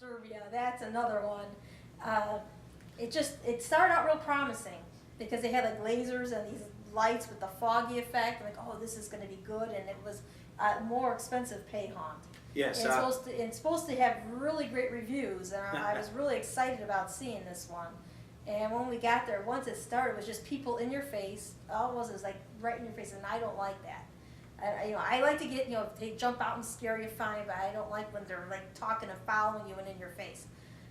Disturbia, that's another one. It started out real promising because they had like lasers and these lights with the foggy effect. Like, oh, this is going to be good, and it was a more expensive pay haunt. Yes. And it's supposed to have really great reviews, and I was really excited about seeing this one. And when we got there, once it started, it was just people in your face. All it was like right in your face, and I don't like that. I like to get, if they jump out and scare you, fine, but I don't like when they're like talking and following you and in your face.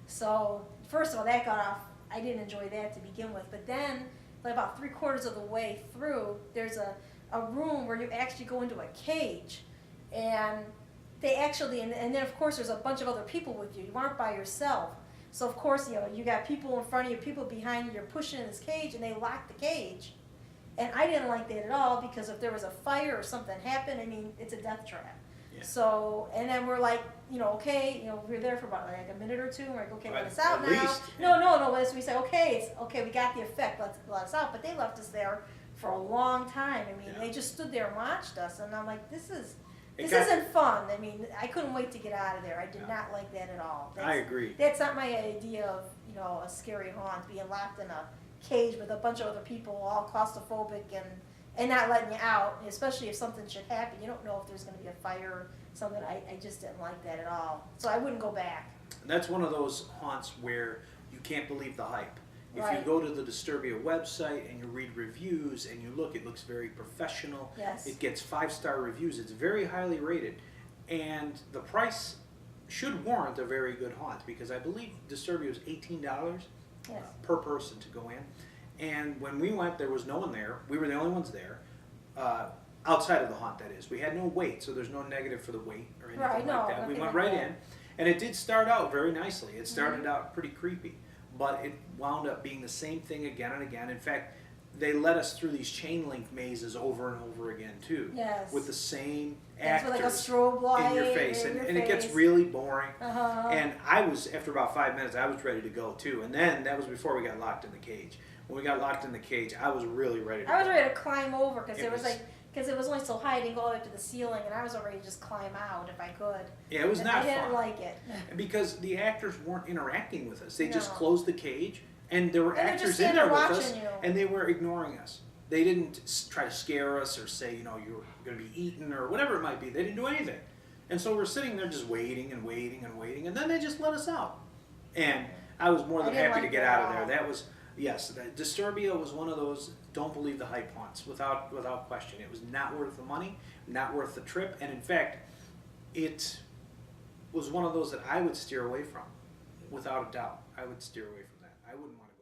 So first of all, that got off. I didn't enjoy that to begin with. But then, like about 3/4 of the way through, there's a room where you actually go into a cage, and they actually, and then of course there's a bunch of other people with you. You aren't by yourself. So of course, you got people in front of you, people behind you. You're pushing in this cage, and they lock the cage. And I didn't like that at all, because if there was a fire or something happened, I mean, it's a death trap. Yeah. So, and then we're like, okay, we were there for about like a minute or two, and we're like, okay, let us out At now. least, No, as we say, okay, we got the effect, let us out. But they left us there for a long time. I mean, Yeah. they just stood there and watched us, and I'm like, this It isn't fun. I mean, I couldn't wait to get out of there. I did No. not like that at all. I agree. That's not my idea of, a scary haunt, being locked in a cage with a bunch of other people, all claustrophobic and not letting you out, especially if something should happen. You don't know if there's going to be a fire or something. I just didn't like that at all. So I wouldn't go back. That's one of those haunts where you can't believe the hype. If you Right. go to the Disturbia website and you read reviews and you look, it looks very professional. Yes. It gets 5-star reviews. It's very highly rated. And the price should warrant a very good haunt, because I believe Disturbia was $18 Yes. per person to go in. And when we went, there was no one there. We were the only ones there. Outside of the haunt, that is. We had no wait, so there's no negative for the wait or anything Right, no, like that. We nothing went like right that. in, and it did start out very nicely. It started out pretty creepy, but it wound up being the same thing again and again. In fact, they led us through these chain link mazes over and over again too, Yes. with the same That's actors with like a strobe light in your face, in your and it gets face. really boring. Uh-huh. And I was, after about 5 minutes, I was ready to go too. And then that was before we got locked in the cage. When we got locked in the cage, I was really ready to I was go. ready to climb over because It it was was- like, because it was only so high, I didn't go up to the ceiling, and I was ready to just climb out if I could. Yeah, it was And not I didn't fun. like it. Because the actors weren't interacting with us. They just No. closed the cage, and there were And they're actors just in standing there with watching us, you. and they were ignoring us. They didn't try to scare us or say, you're going to be eaten or whatever it might be. They didn't do anything. And so we're sitting there just waiting and waiting and waiting, and then they just let us out. And I was more I than didn't happy like to get that out of at there. all. That was, yes, that Disturbia was one of those don't believe the hype haunts, without question. It was not worth the money, not worth the trip, and in fact, it was one of those that I would steer away from, without a doubt. I would steer away from that. I wouldn't want to